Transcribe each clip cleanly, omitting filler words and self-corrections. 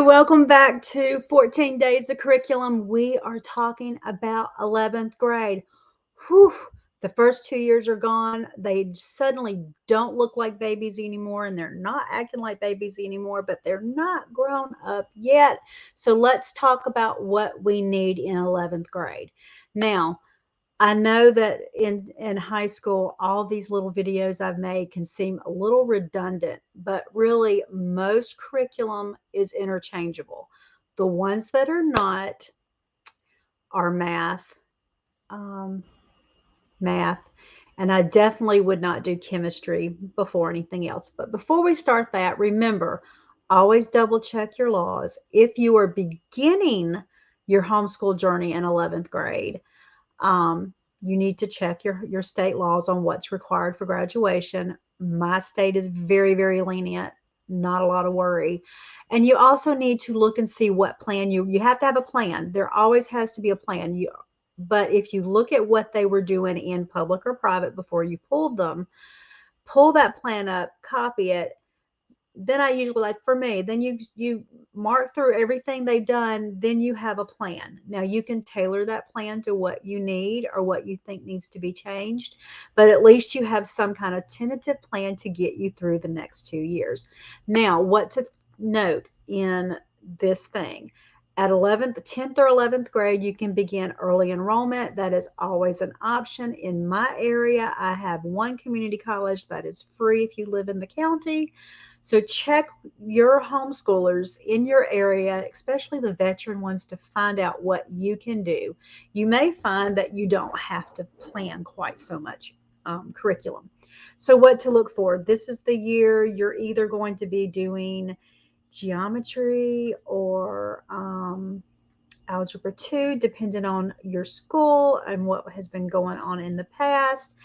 welcome back to 14 Days of Curriculum. We are talking about 11th grade. Whew, the first 2 years are gone. They suddenly don't look like babies anymore, and they're not acting like babies anymore, but they're not grown up yet. So let's talk about what we need in 11th grade. Now, I know that in high school, all these little videos I've made can seem a little redundant, but really most curriculum is interchangeable. The ones that are not are um, math, and I definitely would not do chemistry before anything else. But before we start that, remember, always double check your laws. If you are beginning your homeschool journey in 11th grade, um, you need to check your state laws on what's required for graduation. My state is very, very lenient, not a lot of worry. And you also need to look and see what plan you have to have a plan. There always has to be a plan. But if you look at what they were doing in public or private before you pulled them, pull that plan up, copy it. Then I usually, like for me, then you mark through everything they've done, then you have a plan. Now you can tailor that plan to what you need or what you think needs to be changed, but at least you have some kind of tentative plan to get you through the next 2 years. Now, what to note in this thing. At 11th, 10th or 11th grade, you can begin early enrollment. That is always an option. In my area, I have one community college that is free if you live in the county. So check your homeschoolers in your area, especially the veteran ones, to find out what you can do. You may find that you don't have to plan quite so much curriculum. So what to look for. This is the year you're either going to be doing geometry or algebra 2, depending on your school and what has been going on in the past.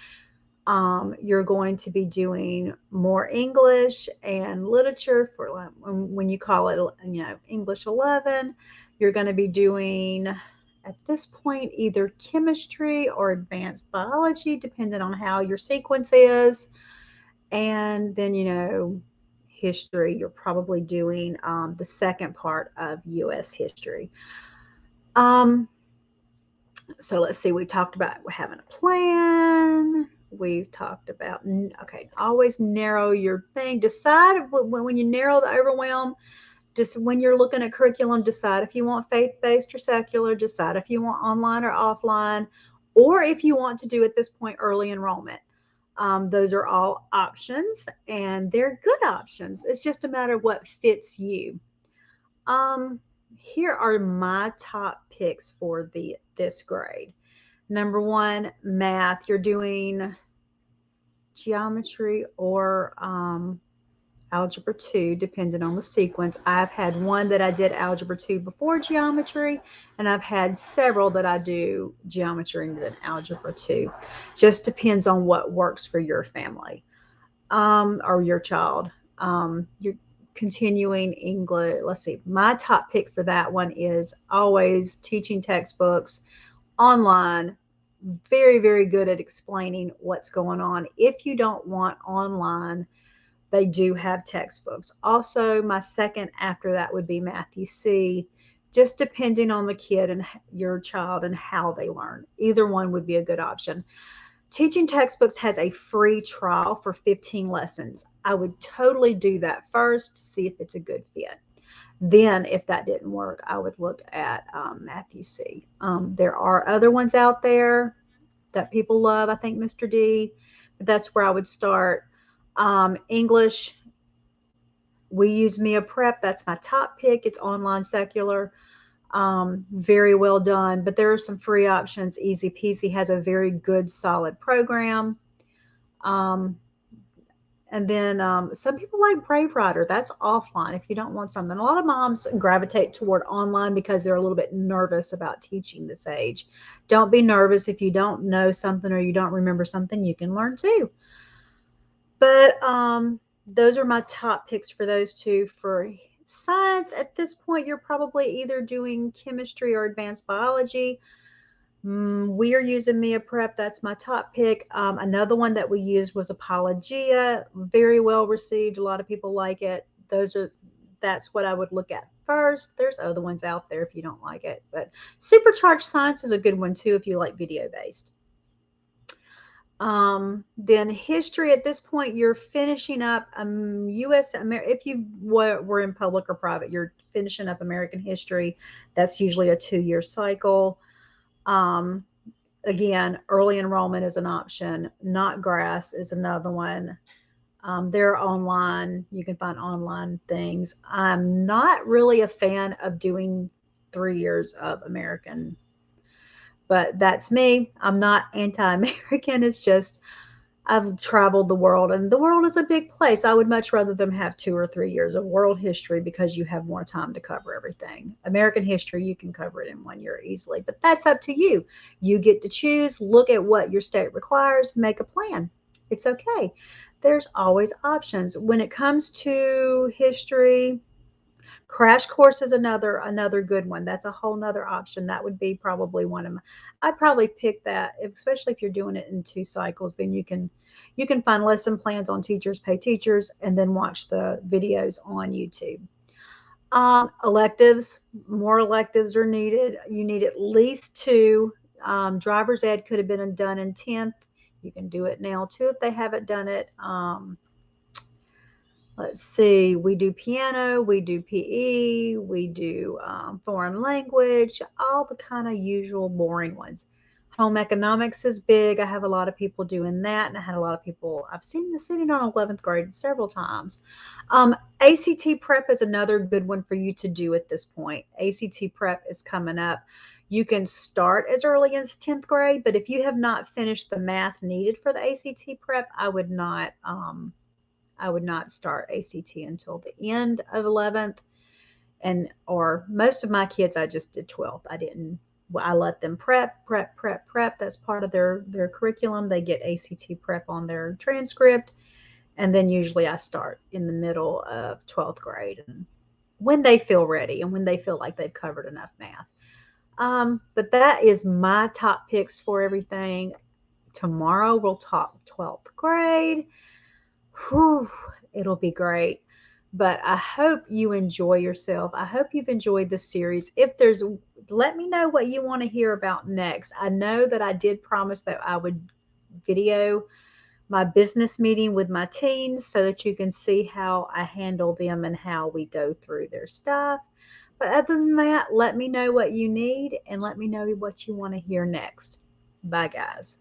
You're going to be doing more English and literature for when you call it, English 11. You're going to be doing, at this point, either chemistry or advanced biology, depending on how your sequence is. And then, history, you're probably doing the second part of U.S. history. So let's see, we talked about having a plan. We've talked about, okay, always narrow your thing. Decide when you narrow the overwhelm, just when you're looking at curriculum, decide if you want faith-based or secular, decide if you want online or offline, or if you want to do at this point early enrollment. Those are all options, and they're good options. It's just a matter of what fits you. Here are my top picks for this grade. Number one, math. You're doing geometry or algebra 2, depending on the sequence. I've had one that I did algebra 2 before geometry, and I've had several that I do geometry and then algebra 2. Just depends on what works for your family or your child. You're continuing English. Let's see. My top pick for that one is always teaching textbooks online. Very, very good at explaining what's going on. If you don't want online, they do have textbooks. Also, my second after that would be Matthew C. Just depending on the kid and your child and how they learn. Either one would be a good option. Teaching textbooks has a free trial for 15 lessons. I would totally do that first to see if it's a good fit. Then, if that didn't work, I would look at Matthew C. There are other ones out there that people love. I think Mr. D, but that's where I would start. English, we use Mia Prep. That's my top pick. It's online secular. Very well done, but there are some free options. Easy Peasy has a very good, solid program. And then some people like Brave Writer. That's offline if you don't want something. A lot of moms gravitate toward online because they're a little bit nervous about teaching this age. Don't be nervous. If you don't know something or you don't remember something, you can learn too. But those are my top picks for those two. For science, at this point, you're probably either doing chemistry or advanced biology. We are using Mia Prep. That's my top pick. Another one that we used was Apologia. Very well received. A lot of people like it. That's what I would look at first. There's other ones out there if you don't like it. But supercharged science is a good one too if you like video based. Then history at this point, you're finishing up U.S. If you were in public or private, you're finishing up American history. That's usually a 2-year cycle. Um, Again, early enrollment is an option. Not grass is another one. They're online. You can find online things. I'm not really a fan of doing 3 years of American, but that's me. I'm not anti-American. It's just I've traveled the world, and the world is a big place. I would much rather them have 2 or 3 years of world history because you have more time to cover everything. American history, you can cover it in 1 year easily, but that's up to you. You get to choose, look at what your state requires, make a plan. It's okay. There's always options. When it comes to history, Crash Course is another good one. That's a whole nother option. That would be probably one of my, I'd probably pick that, especially if you're doing it in 2 cycles. Then you can find lesson plans on Teachers Pay Teachers and then watch the videos on YouTube. Electives, more electives are needed. You need at least two. Driver's ed could have been done in 10th. You can do it now too if they haven't done it. Let's see, we do piano, we do PE, we do foreign language, all the kind of usual boring ones. Home economics is big. I have a lot of people doing that, and I had a lot of people, I've seen this sitting on 11th grade several times. ACT prep is another good one for you to do at this point. ACT prep is coming up. You can start as early as 10th grade, but if you have not finished the math needed for the ACT prep, I would not start ACT until the end of 11th, and or most of my kids I just did 12th. I let them prep. That's part of their curriculum. They get ACT prep on their transcript, and then usually I start in the middle of 12th grade and when they feel ready and when they feel like they've covered enough math. But that is my top picks for everything. Tomorrow we'll talk 12th grade. Whew, it'll be great. But I hope you enjoy yourself. I hope you've enjoyed this series. Let me know what you want to hear about next. I know that I did promise that I would video my business meeting with my teens so that you can see how I handle them and how we go through their stuff. But other than that, let me know what you need and let me know what you want to hear next. Bye, guys.